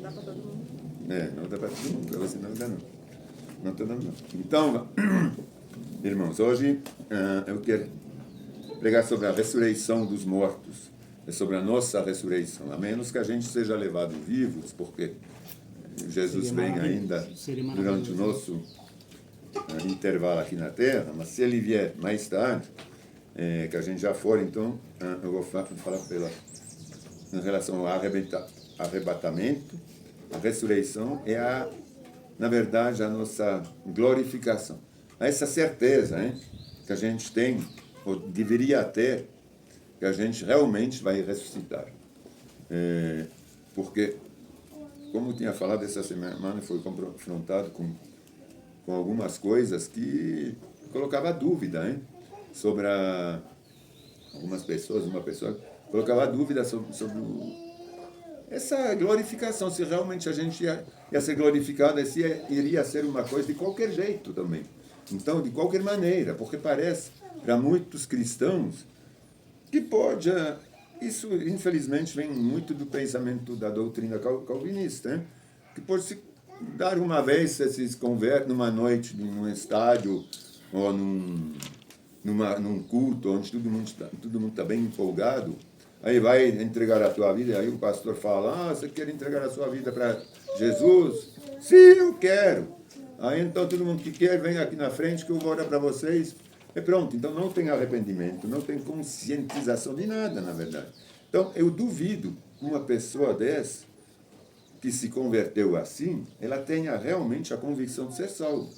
dá para todo mundo. Não dá para todo mundo, para você não dá não. Não está dando não. Então, irmãos, hoje eu quero pregar sobre a ressurreição dos mortos, sobre a nossa ressurreição, a menos que a gente seja levado vivos, porque Jesus vem ainda durante o nosso intervalo aqui na Terra, mas se ele vier mais tarde, que a gente já for, então eu vou falar em relação ao arrebatamento, a ressurreição é na verdade, a nossa glorificação. Essa certeza que a gente tem, ou deveria ter, que a gente realmente vai ressuscitar. Porque, como eu tinha falado essa semana, foi confrontado com algumas coisas que colocava dúvida sobre algumas pessoas, uma pessoa colocava dúvida sobre essa glorificação, se realmente a gente ia ser glorificado, se iria ser uma coisa de qualquer jeito também. Então, de qualquer maneira, porque parece para muitos cristãos que pode... Isso, infelizmente, vem muito do pensamento da doutrina calvinista, que pode se dar uma vez, se converte numa noite, num estádio, ou num culto, onde todo mundo está bem empolgado, aí vai entregar a tua vida, aí o pastor fala, você quer entregar a sua vida para Jesus? Sim, eu quero. Aí então todo mundo que quer, vem aqui na frente que eu vou orar para vocês. E pronto, então não tem arrependimento, não tem conscientização de nada, na verdade. Então eu duvido que uma pessoa dessa, que se converteu assim, ela tenha realmente a convicção de ser salvo.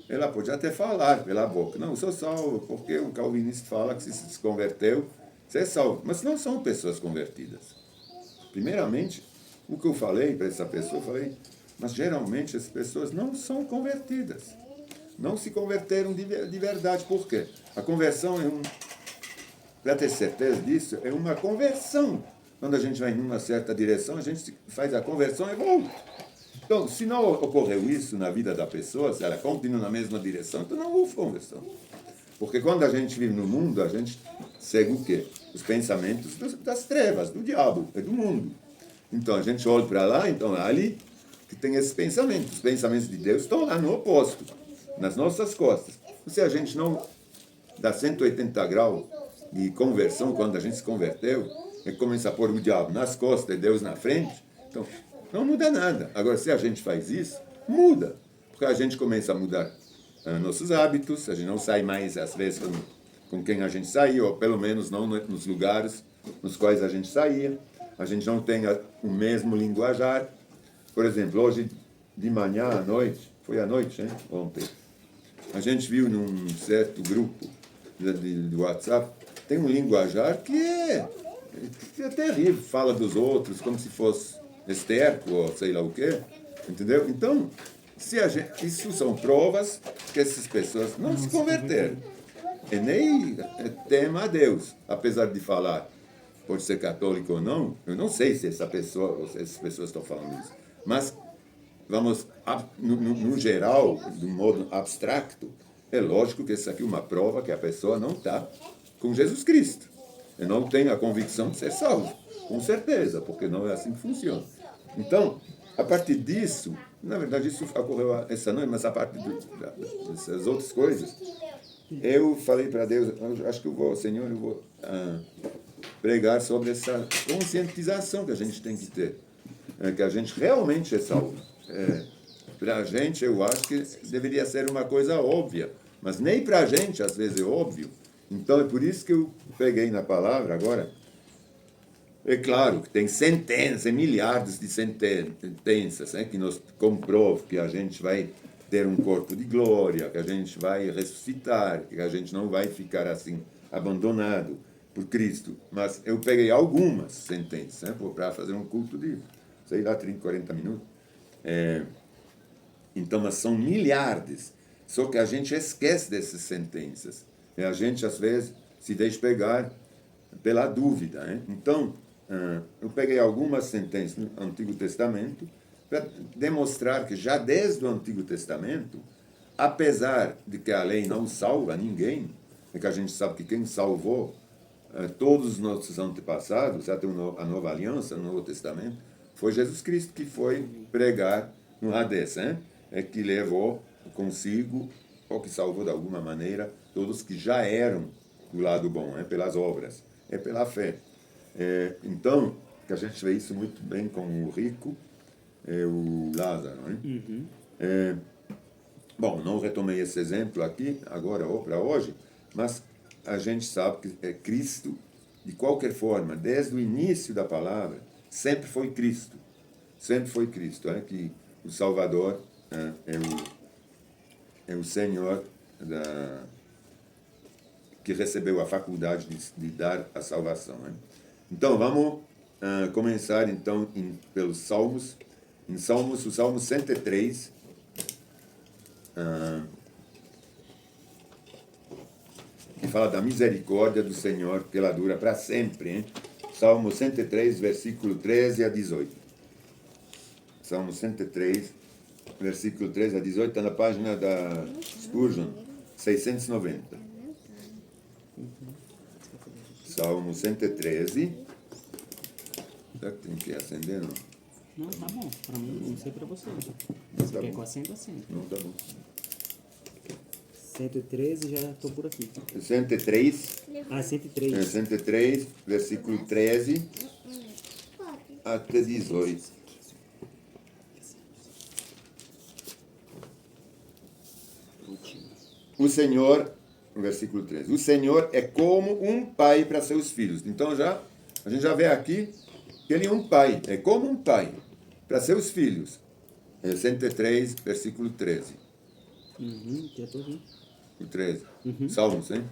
Ela pode até falar pela boca, não, eu sou salvo, porque o calvinista fala que se converteu, você é salvo. Mas não são pessoas convertidas. Primeiramente, o que eu falei para essa pessoa, eu falei, mas geralmente as pessoas não são convertidas. Não se converteram de verdade. Por quê? A conversão para ter certeza disso, é uma conversão. Quando a gente vai em uma certa direção, a gente faz a conversão e volta. Então, se não ocorreu isso na vida da pessoa, se ela continua na mesma direção, então não houve conversão. Porque quando a gente vive no mundo, a gente segue o quê? Os pensamentos das trevas, do diabo, do mundo. Então a gente olha para lá, então é ali que tem esses pensamentos. Os pensamentos de Deus estão lá no oposto, nas nossas costas. Se a gente não dá 180 graus de conversão, quando a gente se converteu, e começa a pôr o diabo nas costas e Deus na frente, então não muda nada. Agora, se a gente faz isso, muda. Porque a gente começa a mudar nossos hábitos, a gente não sai mais, às vezes, com quem a gente saía, ou pelo menos não nos lugares nos quais a gente saía. A gente não tem o mesmo linguajar. Por exemplo, hoje de manhã à noite, foi à noite, ontem, a gente viu num certo grupo do WhatsApp, tem um linguajar que é terrível, fala dos outros como se fosse esterco ou sei lá o quê, entendeu? Então, isso são provas que essas pessoas não se converteram. E nem temem a Deus, apesar de falar, pode ser católico ou não, eu não sei se essas pessoas estão falando isso, mas vamos, no geral, de um modo abstracto, é lógico que isso aqui é uma prova que a pessoa não está com Jesus Cristo. E não tem a convicção de ser salvo, com certeza, porque não é assim que funciona. Então, a partir disso, na verdade isso ocorreu essa noite, mas a partir dessas outras coisas, eu falei para Deus, acho que Senhor, eu vou pregar sobre essa conscientização que a gente tem que ter, que a gente realmente é salvo. Para a gente, eu acho que deveria ser uma coisa óbvia, mas nem para a gente, às vezes, é óbvio. Então, é por isso que eu peguei na palavra agora. É claro que tem centenas, milhares de sentenças que nos comprovam que a gente vai ter um corpo de glória, que a gente vai ressuscitar, que a gente não vai ficar assim, abandonado por Cristo. Mas eu peguei algumas sentenças para fazer um culto de, sei lá, 30, 40 minutos. Então, mas são milhares. Só que a gente esquece dessas sentenças. E a gente, às vezes, se deixa pegar pela dúvida. Então, eu peguei algumas sentenças no Antigo Testamento para demonstrar que já desde o Antigo Testamento, apesar de que a lei não salva ninguém, é que a gente sabe que quem salvou todos os nossos antepassados, até a Nova Aliança, no Novo Testamento, Foi Jesus Cristo que foi pregar no Hades, hein? É que levou consigo, ou que salvou de alguma maneira, todos que já eram do lado bom, pelas obras, pela fé. Então, que a gente vê isso muito bem com o rico e o Lázaro. Bom, não retomei esse exemplo aqui, agora ou para hoje, mas a gente sabe que Cristo, de qualquer forma, desde o início da palavra, sempre foi Cristo. Sempre foi Cristo, que o Salvador é o Senhor que recebeu a faculdade de dar a salvação. Então, vamos começar então pelos Salmos. Em Salmos, o Salmo 103, que fala da misericórdia do Senhor, que ela dura para sempre. Salmo 103, versículo 13 a 18. Salmo 103, versículo 13 a 18, está na página da Spurgeon, 690. Salmo 113. Será que tem que acender, não? Não, tá bom. Para mim, não sei para você. Se Tá quer bom. com acento, acento. Não, tá bom. 113, já estou por aqui. 103, 103. 103, versículo 13 até 18. O Senhor, versículo 13, o Senhor é como um pai para seus filhos. Então a gente já vê aqui que ele é um pai, é como um pai para seus filhos. 103, versículo 13. Já estou vendo. O 13. Salmos, hein?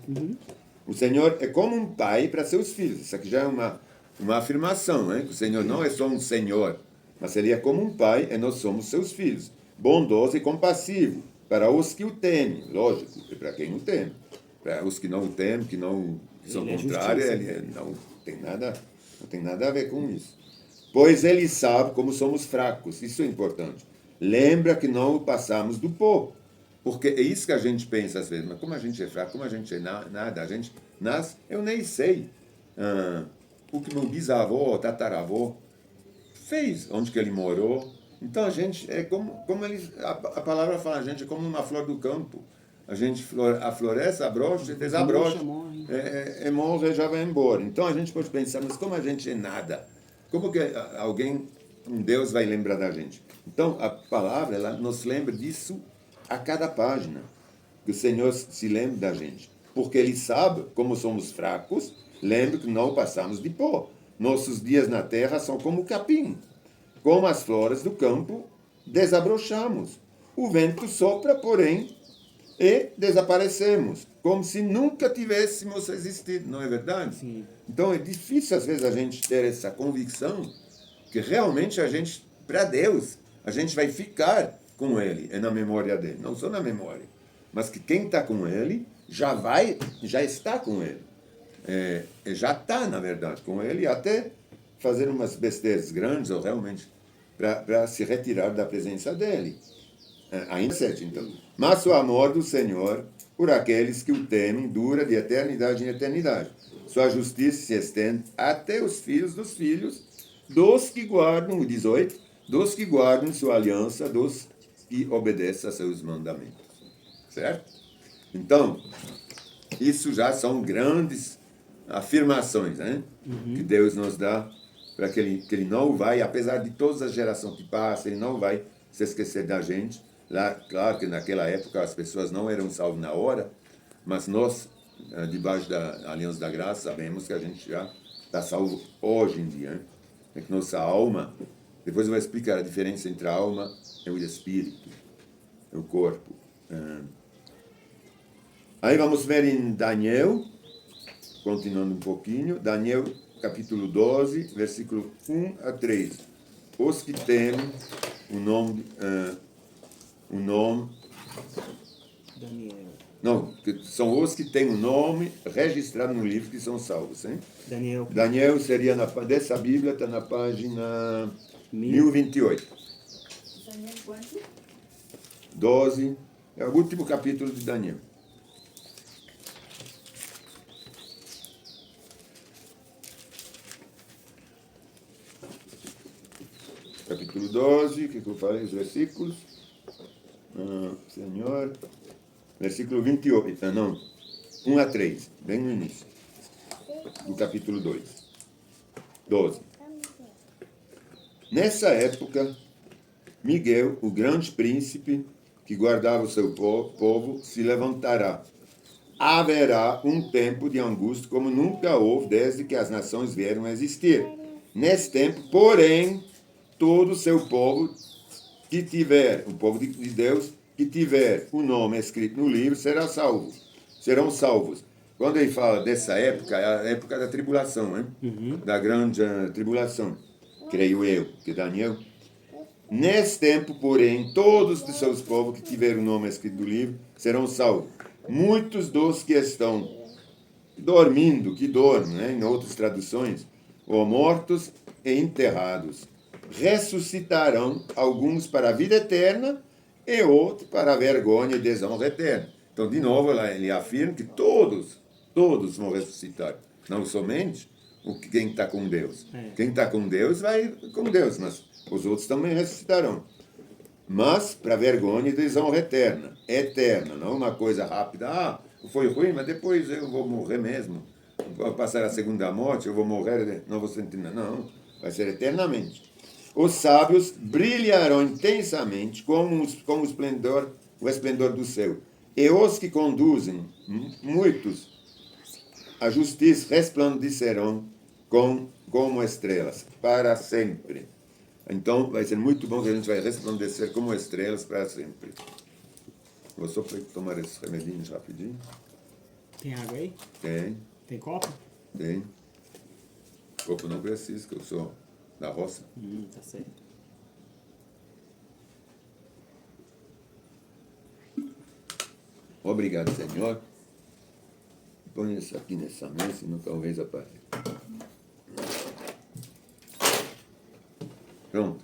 O Senhor é como um pai para seus filhos. Isso aqui já é uma afirmação, hein? Que o Senhor não é só um senhor, mas ele é como um pai e nós somos seus filhos. Bondoso e compassivo para os que o temem, lógico, e para quem o teme. Para os que não o temem, que não são contrários, não tem nada a ver com isso. Pois ele sabe como somos fracos, isso é importante. Lembra que não passamos do pó. Porque é isso que a gente pensa às vezes, mas como a gente é fraco, como a gente é nada, a gente nasce, eu nem sei o que meu bisavô, tataravô fez, onde que ele morou. Então a gente é como a palavra fala, a gente é como uma flor do campo. A gente afloresce, abrocha, desabrocha, morre e já vai embora. Então a gente pode pensar, mas como a gente é nada? Como que um Deus vai lembrar da gente? Então a palavra, ela nos lembra disso a cada página, que o Senhor se lembre da gente. Porque Ele sabe como somos fracos, lembra que não passamos de pó. Nossos dias na terra são como o capim. Como as flores do campo, desabrochamos. O vento sopra, porém, e desaparecemos. Como se nunca tivéssemos existido, não é verdade? Sim. Então é difícil, às vezes, a gente ter essa convicção que realmente para Deus, a gente vai ficar com Ele, é na memória dele, não só na memória, mas que quem está com Ele já está com Ele, já está, na verdade, com Ele, até fazer umas besteiras grandes, ou realmente, para se retirar da presença dele. Ainda 7, então. Mas o amor do Senhor, por aqueles que o temem, dura de eternidade em eternidade. Sua justiça se estende até os filhos dos filhos, dos que guardam, o 18, dos que guardam sua aliança, dos que obedecem a seus mandamentos. Certo? Então, isso já são grandes afirmações, né? Que Deus nos dá para que ele não vai, apesar de todas as gerações que passam, ele não vai se esquecer da gente. Lá, claro que naquela época as pessoas não eram salvas na hora, mas nós, debaixo da Aliança da Graça, sabemos que a gente já está salvo hoje em dia. Né? É que nossa alma, depois eu vou explicar a diferença entre a alma e o espírito, o corpo. Aí vamos ver em Daniel, continuando um pouquinho, Daniel capítulo 12, versículo 1 a 3. Os que temem o nome Daniel. Não, são os que têm o nome registrado no livro que são salvos. Hein? Daniel seria, dessa Bíblia, está na página 1028. Daniel quanto? 12, é o último capítulo de Daniel. 12, que eu falei, os versículos. Senhor, versículo 28, não, 1 a 3, bem no início, do capítulo 2, 12. Nessa época, Miguel, o grande príncipe que guardava o seu povo, se levantará. Haverá um tempo de angústia como nunca houve desde que as nações vieram a existir. Nesse tempo, porém, todo o seu povo que tiver, o povo de Deus, que tiver o nome escrito no livro, serão salvos. Quando ele fala dessa época, é a época da tribulação, né? Da grande tribulação, creio eu, que Daniel. Nesse tempo, porém, todos os seus povos que tiverem o nome escrito no livro serão salvos. Muitos dos que estão dormindo, que dormem, né? Em outras traduções, ou mortos e enterrados, ressuscitarão, alguns para a vida eterna e outros para a vergonha e desonra eterna. Então, de novo, ele afirma que todos vão ressuscitar. Não somente quem está com Deus. Quem está com Deus vai com Deus, mas os outros também ressuscitarão. Mas para a vergonha e desonra eterna. Eterna, não uma coisa rápida. Foi ruim, mas depois eu vou morrer mesmo. Vou passar a segunda morte, eu vou morrer, não vou sentir nada. Não, vai ser eternamente. Os sábios brilharão intensamente como o esplendor do céu. E os que conduzem muitos a justiça resplandecerão como estrelas para sempre. Então vai ser muito bom que a gente vai resplandecer como estrelas para sempre. Vou só tomar esses remedinhos rapidinho. Tem água aí? Tem. Tem copo? Tem. Copo não precisa, que eu sou da roça. Tá certo. Obrigado, Senhor. Põe isso aqui nessa mesa, senão talvez apareça. Pronto.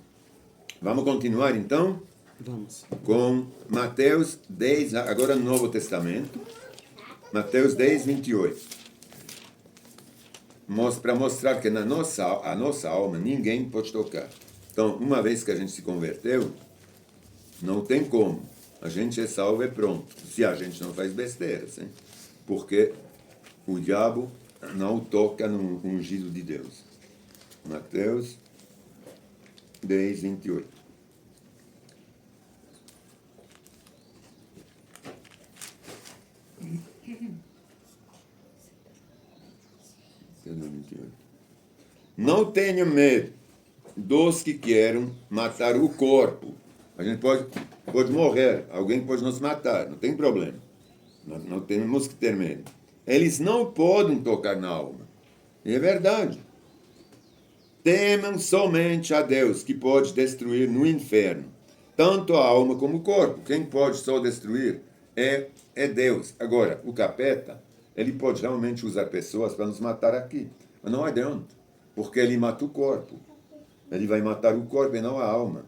Vamos continuar, então, Vamos. com Mateus 10, agora no Novo Testamento. Mateus 10, 28. Para mostrar que a nossa alma ninguém pode tocar. Então, uma vez que a gente se converteu, não tem como. A gente é salvo e pronto. Se a gente não faz besteiras, hein? Porque o diabo não toca no ungido de Deus. Mateus 10, 28. Não tenha medo dos que querem matar o corpo. A gente pode morrer, alguém pode nos matar, não tem problema. Não temos que ter medo. Eles não podem tocar na alma. E é verdade. Temam somente a Deus, que pode destruir no inferno, tanto a alma como o corpo. Quem pode só destruir é Deus. Agora, o capeta, ele pode realmente usar pessoas para nos matar aqui. Mas não adianta, porque ele mata o corpo. Ele vai matar o corpo e não a alma.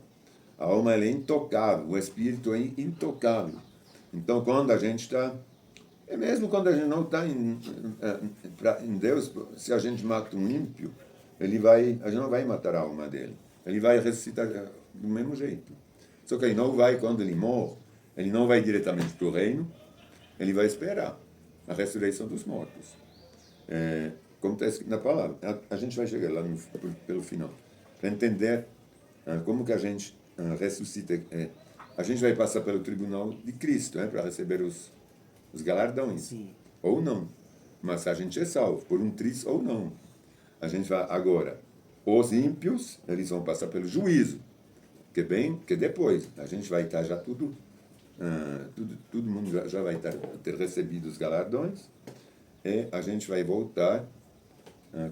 A alma ela é intocável, o espírito é intocável. Então, quando a gente está... mesmo quando a gente não está em Deus, se a gente mata um ímpio, a gente não vai matar a alma dele. Ele vai ressuscitar do mesmo jeito. Só que ele não vai, quando ele morre, ele não vai diretamente para o reino, ele vai esperar a ressurreição dos mortos. Como está escrito na palavra. A gente vai chegar lá pelo final. Para entender como que a gente ressuscita. A gente vai passar pelo tribunal de Cristo, para receber os galardões. Sim. Ou não. Mas a gente é salvo, por um triz ou não. A gente vai agora. Os ímpios, eles vão passar pelo juízo. Que depois a gente vai estar já todo mundo já vai ter recebido os galardões. E a gente vai voltar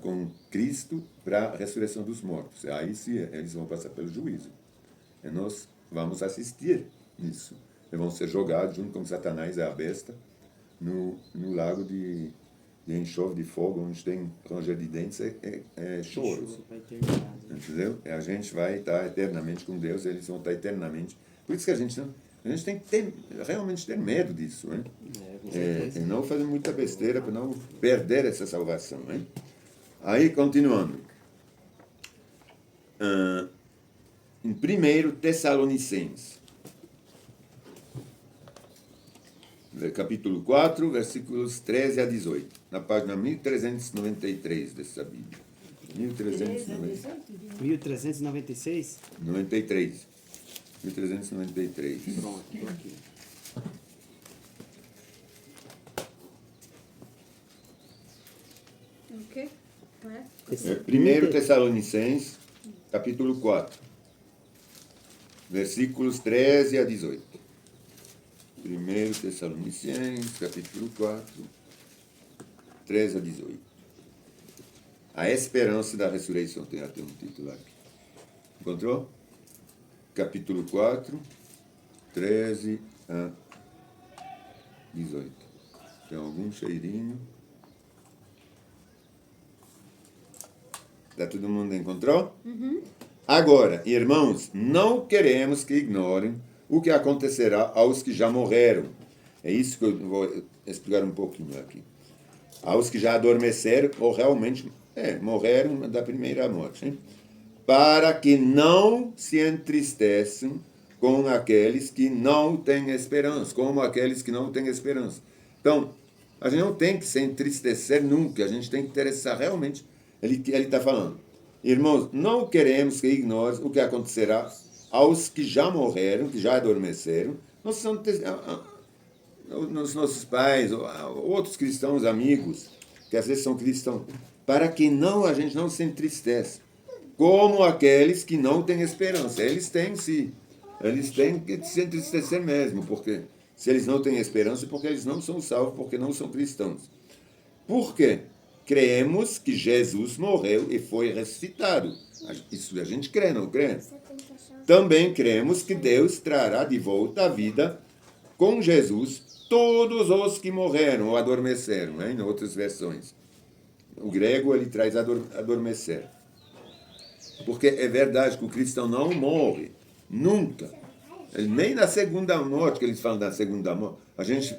com Cristo para a ressurreição dos mortos. Aí sim, eles vão passar pelo juízo. E nós vamos assistir isso. Eles vão ser jogados junto com Satanás e a besta no lago de enxofre de fogo, onde tem ranger de dentes e choros. Entendeu? E a gente vai estar eternamente com Deus, eles vão estar eternamente. Por isso que a gente tem que realmente ter medo disso, né? E não fazer muita besteira para não perder essa salvação, né? Aí, continuando. em 1 Tessalonicenses, capítulo 4, versículos 13 a 18, na página 1393 dessa Bíblia. 1393. 1396? 93. 1393. Pronto, tô aqui. Ok? Não é? 1 Tessalonicenses, capítulo 4, versículos 13 a 18. 1 Tessalonicenses, capítulo 4, 13 a 18. A esperança da ressurreição, tem até um título aqui. Encontrou? Capítulo 4, 13 a 18. Tem algum cheirinho? Tá, todo mundo encontrou? Uhum. Agora, irmãos, não queremos que ignorem o que acontecerá aos que já morreram. É isso que eu vou explicar um pouquinho aqui. Aos que já adormeceram ou realmente morreram da primeira morte. Hein? Para que não se entristeçam com aqueles que não têm esperança, como aqueles que não têm esperança. Então, a gente não tem que se entristecer nunca, a gente tem que interessar realmente. Ele está falando, irmãos, não queremos que ignorem o que acontecerá aos que já morreram, que já adormeceram, os nossos pais, ou outros cristãos amigos, que às vezes são cristãos, para que a gente não se entristeça, como aqueles que não têm esperança. Eles têm que se entristecer mesmo, porque se eles não têm esperança, é porque eles não são salvos, porque não são cristãos. Por quê? Cremos que Jesus morreu e foi ressuscitado. Isso a gente crê, não crê? Também cremos que Deus trará de volta à vida com Jesus todos os que morreram ou adormeceram, né? Em outras versões. O grego ele traz adormecer. Porque é verdade que o cristão não morre, nunca. Nem na segunda morte, que eles falam da segunda morte.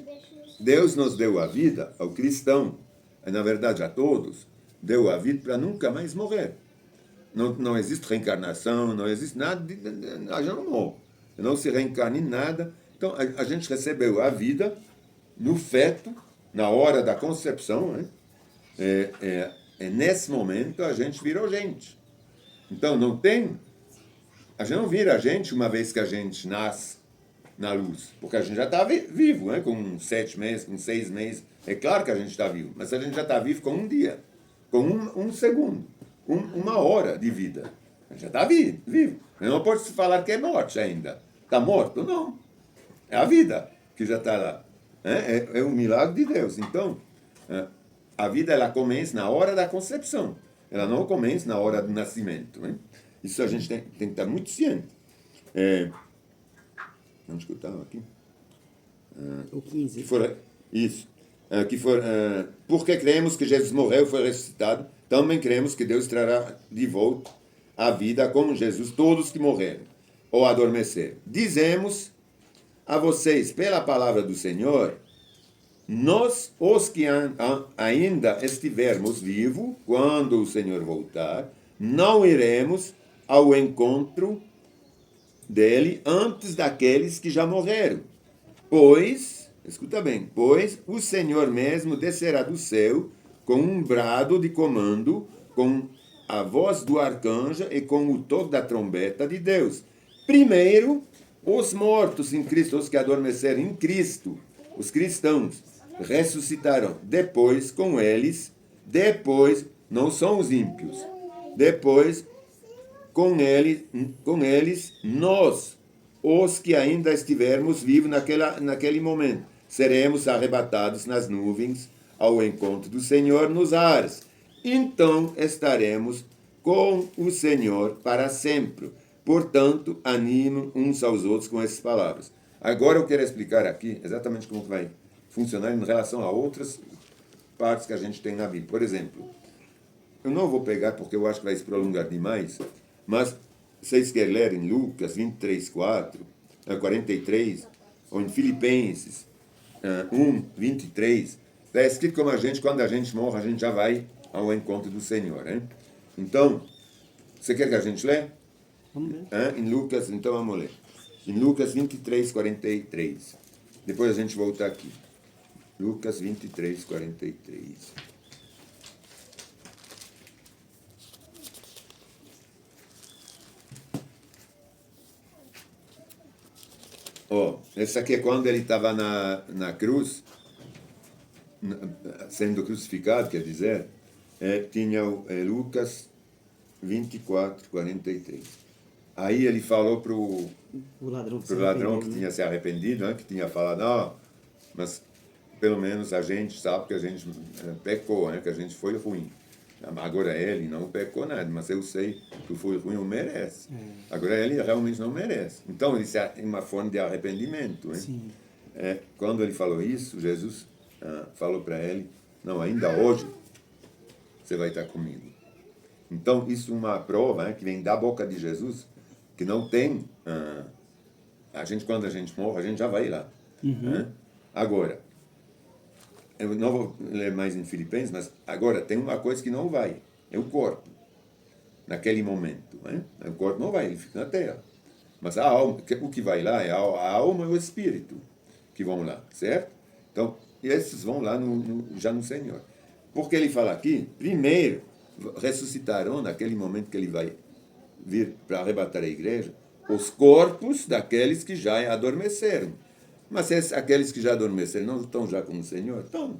Deus nos deu a vida ao cristão, na verdade a todos, deu a vida para nunca mais morrer. Não existe reencarnação, não existe nada, a gente não morre. Não se reencarna em nada. Então, a gente recebeu a vida no feto, na hora da concepção, né? Nesse momento a gente virou gente. Então, a gente não vira gente uma vez que a gente nasce na luz, porque a gente já está vivo, né? Com 7 meses, com 6 meses. É claro que a gente está vivo, mas a gente já está vivo com um dia, com um segundo, uma hora de vida. A gente já está vivo. Não pode se falar que é morte ainda. Está morto? Não. É a vida que já está lá. É um milagre de Deus. Então, a vida ela começa na hora da concepção. Ela não começa na hora do nascimento. Né? Isso a gente tem que estar muito ciente. Onde que eu estava aqui? O 15. Isso. Porque cremos que Jesus morreu e foi ressuscitado, também cremos que Deus trará de volta à vida com Jesus todos que morreram ou adormeceram. Dizemos a vocês, pela palavra do Senhor, nós, os que ainda estivermos vivos, quando o Senhor voltar, não iremos ao encontro dele antes daqueles que já morreram. Pois, escuta bem, pois o Senhor mesmo descerá do céu com um brado de comando, com a voz do arcanjo e com o toque da trombeta de Deus. Primeiro, os mortos em Cristo, os que adormeceram em Cristo, os cristãos, ressuscitarão. Depois, não são os ímpios. Depois, com eles, nós, os que ainda estivermos vivos naquele momento, seremos arrebatados nas nuvens ao encontro do Senhor nos ares. Então estaremos com o Senhor para sempre. Portanto, animem uns aos outros com essas palavras. Agora eu quero explicar aqui exatamente como vai funcionar em relação a outras partes que a gente tem na Bíblia. Por exemplo, eu não vou pegar porque eu acho que vai se prolongar demais, mas vocês querem ler em Lucas 23, 43, ou em Filipenses 1, 23, está escrito como quando a gente morre, a gente já vai ao encontro do Senhor. Hein? Então, você quer que a gente lê? Vamos ver. Em Lucas, então vamos ler. Em Lucas 23, 43. Depois a gente volta aqui. Lucas 23, 43. Essa aqui é quando ele estava na cruz, sendo crucificado, quer dizer, tinha Lucas 24, 43. Aí ele falou para o ladrão que, ladrão que tinha se arrependido, né, que tinha falado, mas pelo menos a gente sabe que a gente pecou, né, que a gente foi ruim. Agora ele não pecou nada, mas eu sei que foi ruim, eu merece. Agora ele realmente não merece. Então isso é uma forma de arrependimento. Hein? Sim. Quando ele falou isso, Jesus falou para ele, não, ainda hoje você vai estar comigo. Então isso é uma prova que vem da boca de Jesus, que não tem... quando a gente morre, a gente já vai lá. Agora, eu não vou ler mais em Filipenses, mas agora tem uma coisa que não vai, é o corpo. Naquele momento, né? O corpo não vai, ele fica na terra. Mas a alma, o que vai lá é a alma e o espírito que vão lá, certo? Então, esses vão lá já no Senhor. Porque ele fala aqui, primeiro, ressuscitarão naquele momento que ele vai vir para arrebatar a igreja, os corpos daqueles que já adormeceram. Mas aqueles que já adormeceram não estão já com o Senhor? Estão.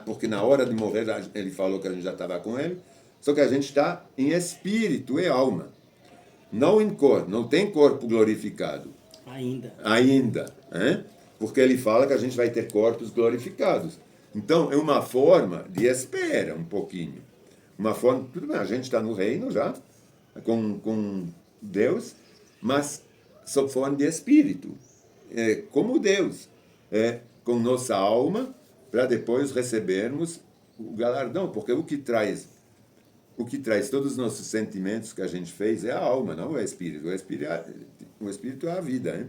Porque na hora de morrer, ele falou que a gente já estava com ele, só que a gente está em espírito e alma. Não em corpo, não tem corpo glorificado. Ainda. Porque ele fala que a gente vai ter corpos glorificados. Então, é uma forma de espera, um pouquinho. Uma forma, tudo bem, a gente está no reino já, com Deus, mas sob forma de espírito. Como Deus, com nossa alma, para depois recebermos o galardão, porque o que traz todos os nossos sentimentos que a gente fez é a alma, não é o espírito. O espírito é a vida, hein?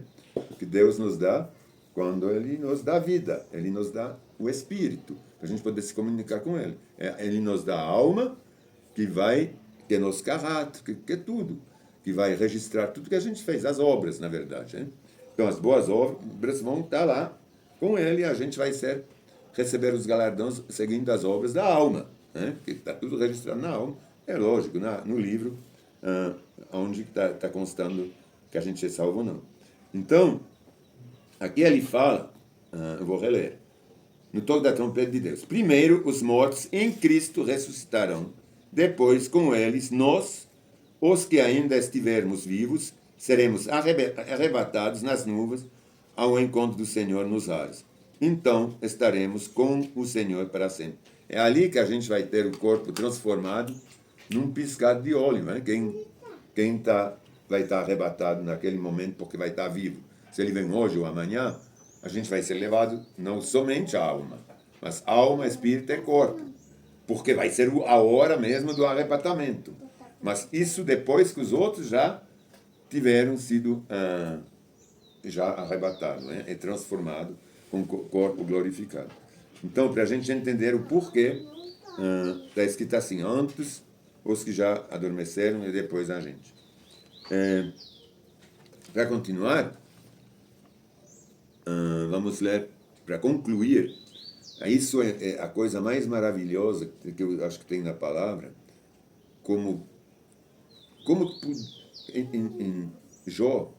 Que Deus nos dá quando Ele nos dá vida, Ele nos dá o espírito, para a gente poder se comunicar com Ele. Ele nos dá a alma, que é nosso caráter, que é tudo, que vai registrar tudo que a gente fez, as obras, na verdade, hein? Então, as boas obras vão estar lá com ele e a gente vai receber os galardões seguindo as obras da alma, né? Que está tudo registrado na alma. É lógico, no livro, onde está constando que a gente é salvo ou não. Então, aqui ele fala, eu vou reler, no toque da trombeta de Deus. Primeiro, os mortos em Cristo ressuscitarão. Depois, com eles, nós, os que ainda estivermos vivos, seremos arrebatados nas nuvens ao encontro do Senhor nos ares. Então estaremos com o Senhor para sempre. É ali que a gente vai ter o corpo transformado num piscar de olho. Né? Quem vai estar arrebatado naquele momento porque vai estar vivo. Se ele vem hoje ou amanhã, a gente vai ser levado não somente a alma, mas alma, espírito e corpo. Porque vai ser a hora mesmo do arrebatamento. Mas isso depois que os outros já tiveram sido já arrebatados, né? E transformados com o corpo glorificado. Então, para a gente entender o porquê, está escrito assim, antes os que já adormeceram e depois a gente. Para continuar, vamos ler, para concluir, isso é a coisa mais maravilhosa que eu acho que tem na palavra, como em Jó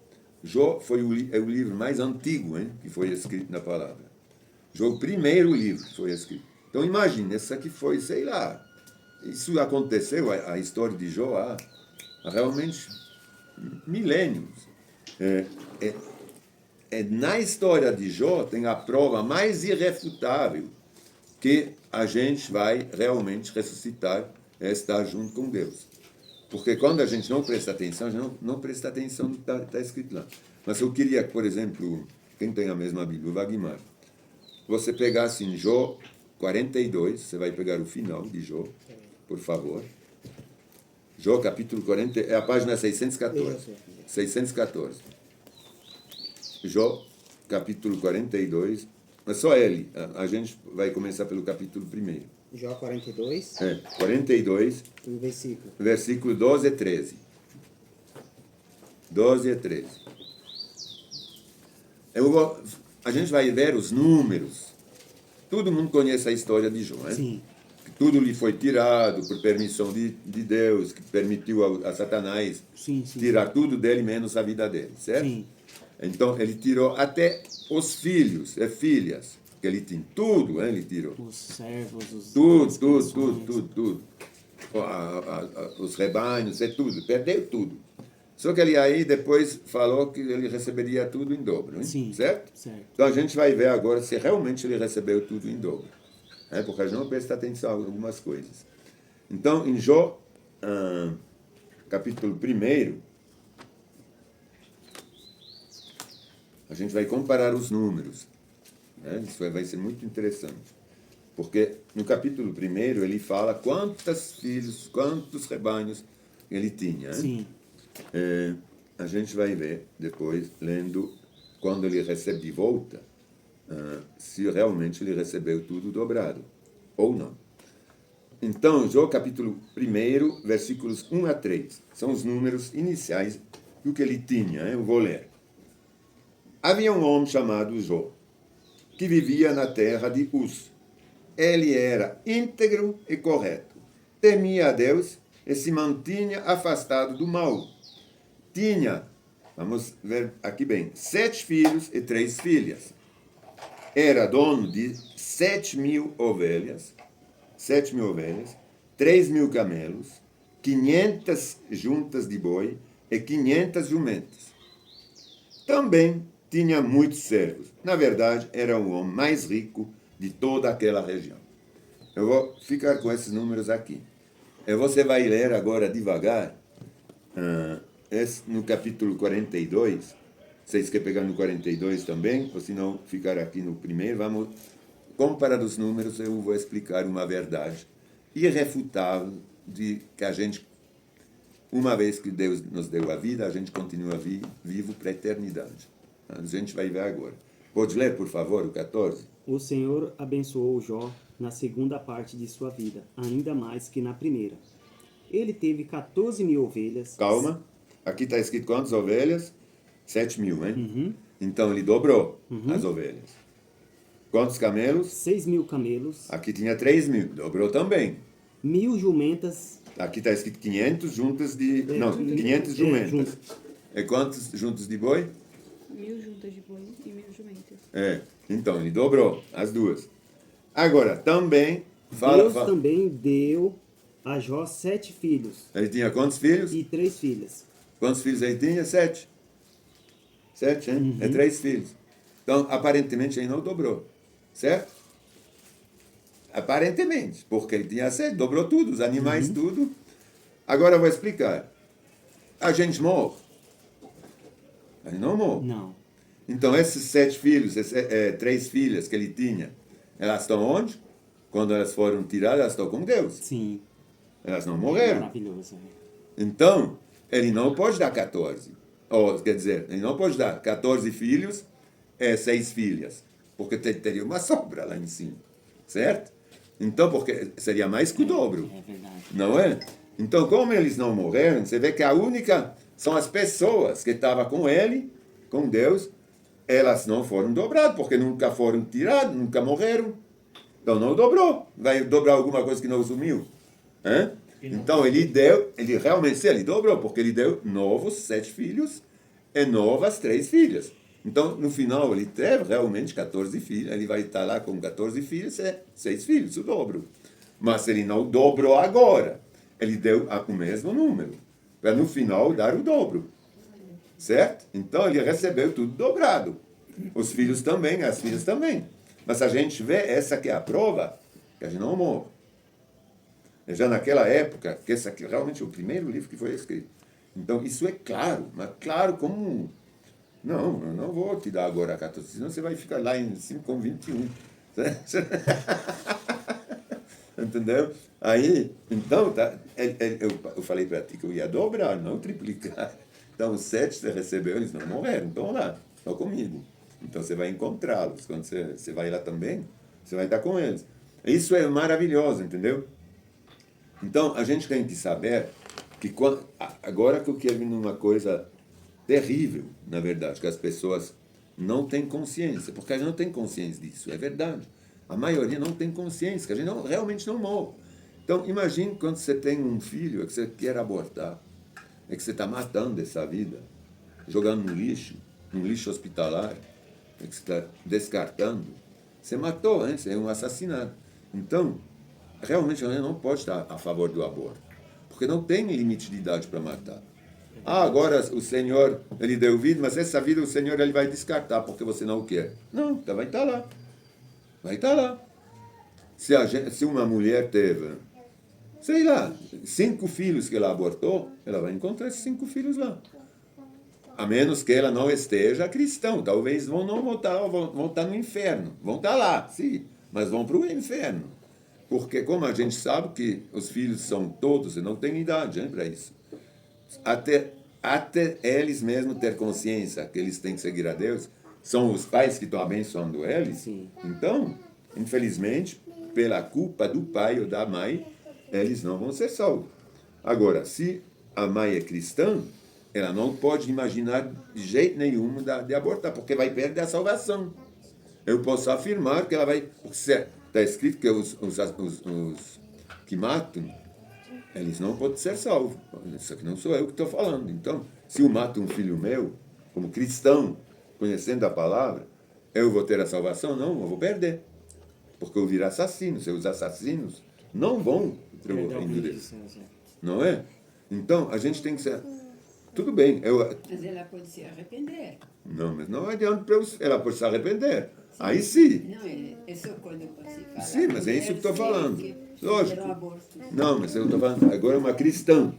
foi o livro mais antigo, hein, que foi escrito na palavra. Jó, o primeiro livro que foi escrito. Então imagine, isso aqui foi, sei lá, isso aconteceu, a história de Jó, há realmente milênios. Na história de Jó tem a prova mais irrefutável que a gente vai realmente ressuscitar e estar junto com Deus. Porque quando a gente não presta atenção, a gente não presta atenção no que está escrito lá. Mas eu queria que, por exemplo, quem tem a mesma Bíblia, o Wagmar, você pegasse em Jó 42, você vai pegar o final de Jó, por favor. Jó, capítulo 40, é a página 614. 614. Jó, capítulo 42, mas só ele. A gente vai começar pelo capítulo 1. Jó 42. 42. Um versículo. Versículo 12 e 13. 12 e 13. A gente vai ver os números. Todo mundo conhece a história de Jó, né? Sim. Que tudo lhe foi tirado por permissão de Deus, que permitiu a Satanás Sim, sim. tirar tudo dele, menos a vida dele, certo? Sim. Então, ele tirou até os filhos e filhas, que ele tinha. Tudo, né? Ele tirou. Os servos, os... Tudo, as tudo. Os rebanhos, tudo. Perdeu tudo. Só que ele aí depois falou que ele receberia tudo em dobro, hein? Sim. Certo? Certo. Então a gente vai ver agora se realmente ele recebeu tudo em dobro. Né? Porque a gente não presta atenção em algumas coisas. Então, em Jó, capítulo 1, a gente vai comparar os números. Né? Isso vai ser muito interessante. Porque no capítulo 1 ele fala quantos filhos, quantos rebanhos ele tinha. Né? Sim. A gente vai ver depois, lendo, quando ele recebe de volta, se realmente ele recebeu tudo dobrado, ou não. Então, Jó capítulo 1, versículos 1 a 3, são os números iniciais do que ele tinha, eu vou ler. Havia um homem chamado Jó, que vivia na terra de Uz. Ele era íntegro e correto, temia a Deus e se mantinha afastado do mal. Tinha, vamos ver aqui bem, 7 filhos e 3 filhas. Era dono de 7.000 ovelhas, 3.000 camelos, 500 juntas de boi e 500 jumentas. Também tinha muitos servos. Na verdade, era o homem mais rico de toda aquela região. Eu vou ficar com esses números aqui. E você vai ler agora devagar, no capítulo 42, vocês querem pegar no 42 também, ou se não ficar aqui no primeiro, vamos comparar os números, eu vou explicar uma verdade irrefutável de que a gente, uma vez que Deus nos deu a vida, a gente continua vivo para a eternidade. A gente vai ver agora. Pode ler, por favor, o 14? O Senhor abençoou Jó na segunda parte de sua vida, ainda mais que na primeira. Ele teve 14.000 ovelhas. Calma. Aqui está escrito quantas ovelhas? 7.000, hein? Uhum. Então ele dobrou as ovelhas. Quantos camelos? 6.000 camelos. Aqui tinha 3.000, dobrou também. 1.000 jumentas. Aqui está escrito 500 juntas de... Não, 500 jumentas. E quantos juntas de boi? 1.000 juntas de boi e 1.000 jumentas. Então ele dobrou as duas. Agora, também... Deus também deu a Jó 7 filhos. Ele tinha quantos filhos? E 3 filhas. Quantos filhos ele tinha? 7. 7, hein? É 3 filhos. Então, aparentemente, ele não dobrou. Certo? Aparentemente. Porque ele tinha 7, dobrou tudo, os animais, tudo. Agora eu vou explicar. A gente morre. A gente não morre. Não. Então, esses 7 filhos, 3 filhas que ele tinha, elas estão onde? Quando elas foram tiradas, elas estão com Deus. Sim. Elas não morreram. Maravilhoso. Então, ele não pode dar 14. Ou, quer dizer, ele não pode dar 14 filhos e 6 filhas. Porque teria uma sobra lá em cima. Certo? Então, porque seria mais que o dobro. É verdade. Não é? Então, como eles não morreram, você vê que a única... São as pessoas que estavam com ele, com Deus, elas não foram dobradas, porque nunca foram tiradas, nunca morreram. Então não dobrou. Vai dobrar alguma coisa que não sumiu. Hein? Então ele realmente ele dobrou, porque ele deu novos 7 filhos e novas 3 filhas. Então no final ele teve realmente 14 filhos, ele vai estar lá com 14 filhos e 6 filhos, o dobro. Mas ele não dobrou agora. Ele deu o mesmo número, para no final dar o dobro. Certo? Então ele recebeu tudo dobrado. Os filhos também, as filhas também. Mas a gente vê, essa que é a prova, que a gente não morre. E já naquela época, que esse aqui realmente é o primeiro livro que foi escrito. Então isso é claro, mas claro como... Não, eu não vou te dar agora 14, senão você vai ficar lá em 5,21. Entendeu? Aí, então, eu falei para ti que eu ia dobrar, não triplicar. Então, os 7 você recebeu, eles não morreram, estão lá, estão comigo. Então, você vai encontrá-los. Quando você vai lá também, você vai estar com eles. Isso é maravilhoso, entendeu? Então, a gente tem que saber que agora que eu quero vir numa coisa terrível, na verdade, que as pessoas não têm consciência, porque a gente não tem consciência disso, é verdade. A maioria não tem consciência, que a gente realmente não morre. Então, imagine quando você tem um filho, é que você quer abortar, é que você está matando essa vida, jogando no lixo hospitalar, é que você está descartando. Você matou, hein? Você é um assassinato. Então, realmente a gente não pode estar a favor do aborto, porque não tem limite de idade para matar. Ah, agora o Senhor, ele deu vida, mas essa vida o Senhor ele vai descartar porque você não quer. Não, então vai estar lá. Vai estar lá. Se uma mulher teve, sei lá, 5 filhos que ela abortou, ela vai encontrar esses 5 filhos lá. A menos que ela não esteja cristã. Talvez não vão estar no inferno. Vão estar lá, sim, mas vão para o inferno. Porque como a gente sabe que os filhos são todos, e não tem idade para isso. Até eles mesmos ter consciência que eles têm que seguir a Deus, são os pais que estão abençoando eles. Sim. Então, infelizmente, pela culpa do pai ou da mãe, eles não vão ser salvos. Agora, se a mãe é cristã, ela não pode imaginar de jeito nenhum de abortar, porque vai perder a salvação. Eu posso afirmar que ela vai... Está escrito que os que matam, eles não podem ser salvos. Isso aqui não sou eu que estou falando. Então, se eu mato um filho meu, como cristão, conhecendo a palavra, eu vou ter a salvação? Não, eu vou perder. Porque eu vou virar assassino. Os assassinos não vão ter o reino de Deus. Não é? Então, a gente tem que ser... Tudo bem. Mas ela pode se arrepender. Não, mas não adianta para ela pode se arrepender. Aí sim. Não, é só quando você fala. Sim, mas é isso que estou falando. Lógico. Aborto. Não, mas eu estou falando agora é uma cristã.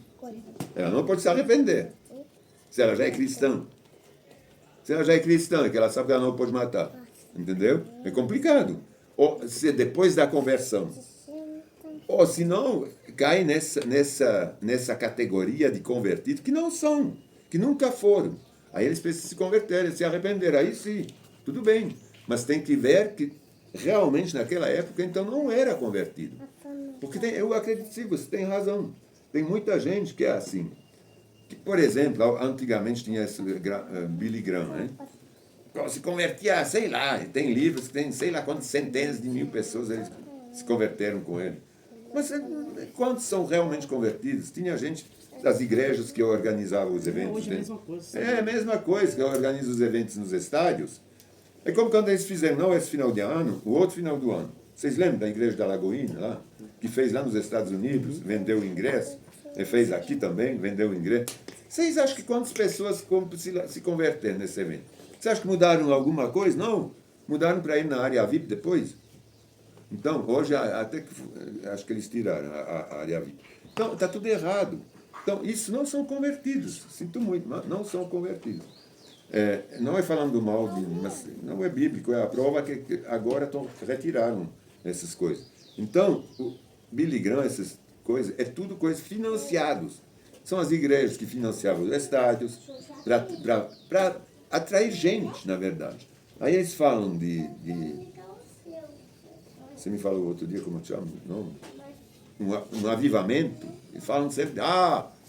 Ela não pode se arrepender. Se ela já é cristã. Se ela já é cristã, é que ela sabe que ela não pode matar. Entendeu? É complicado. Ou se depois da conversão. Ou se não, cai nessa categoria de convertidos que não são, que nunca foram. Aí eles precisam se converter, se arrepender. Aí sim, tudo bem. Mas tem que ver que realmente naquela época então não era convertido. Porque eu acredito que você tem razão. Tem muita gente que é assim. Que, por exemplo, antigamente tinha esse Billy Graham, né? Se convertia, sei lá, tem livros que tem sei lá quantas centenas de mil pessoas eles se converteram com ele. Mas quantos são realmente convertidos? Tinha gente das igrejas que organizavam os eventos. Hoje é a mesma coisa. É a mesma coisa, que organiza os eventos nos estádios. É como quando eles fizeram, não esse final de ano, o outro final do ano. Vocês lembram da igreja da Lagoinha, lá? Que fez lá nos Estados Unidos, vendeu o ingresso. Ele fez aqui também, vendeu o ingresso. Vocês acham que quantas pessoas se converteram nesse evento? Você acha que mudaram alguma coisa? Não. Mudaram para ir na área VIP depois. Então, hoje, até que acho que eles tiraram a área VIP. Então, está tudo errado. Então, isso não são convertidos. Sinto muito, mas não são convertidos. Não é falando mal, mas não é bíblico. É a prova que agora retiraram essas coisas. Então, o Billy Graham, essas coisas, é tudo coisas financiadas. São as igrejas que financiavam os estádios para atrair gente, na verdade. Aí eles falam de... Você me falou outro dia, como eu chamo? Não? Um avivamento. Eles falam sempre,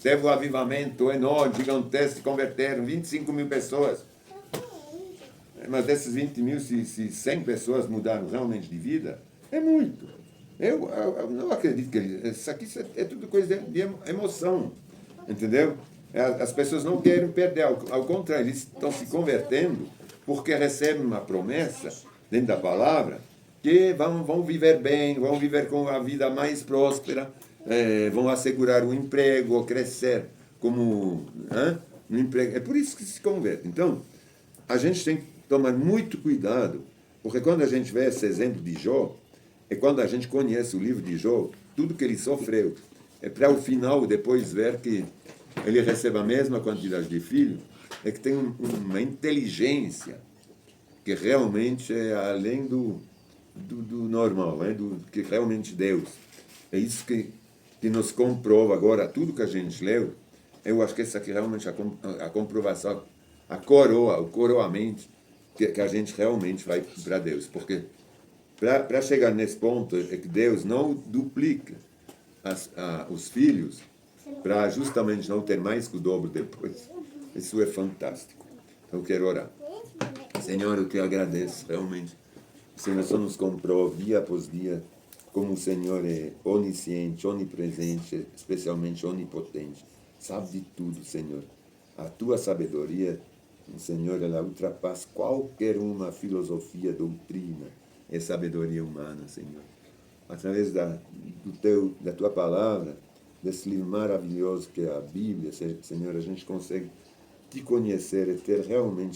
teve um avivamento enorme, gigantesco, se converteram 25 mil pessoas. Mas dessas 20 mil, se 100 pessoas mudaram realmente de vida, é muito. Eu não acredito que isso aqui é tudo coisa de emoção, entendeu? As pessoas não querem perder, ao contrário, eles estão se convertendo porque recebem uma promessa dentro da palavra que vão viver bem, vão viver com a vida mais próspera, vão assegurar um emprego, ou crescer como no emprego. É por isso que se converte. Então, a gente tem que tomar muito cuidado, porque quando a gente vê esse exemplo de Jó, é quando a gente conhece o livro de Jó, tudo que ele sofreu, é para o final depois ver que ele recebe a mesma quantidade de filhos, é que tem uma inteligência que realmente é além do normal, do que realmente Deus. É isso que nos comprova agora, tudo que a gente leu, eu acho que essa aqui realmente é a comprovação, a coroa, o coroamento que a gente realmente vai para Deus. Porque para chegar nesse ponto é que Deus não duplica os filhos para justamente não ter mais que o dobro depois. Isso é fantástico. Eu quero orar. Senhor, eu te agradeço, realmente. O Senhor só nos comprou dia após dia como o Senhor é onisciente, onipresente, especialmente onipotente. Sabe de tudo, Senhor. A tua sabedoria, Senhor, ela ultrapassa qualquer uma filosofia, doutrina e sabedoria humana, Senhor. Através da tua palavra, desse livro maravilhoso que é a Bíblia, Senhor, a gente consegue te conhecer e ter realmente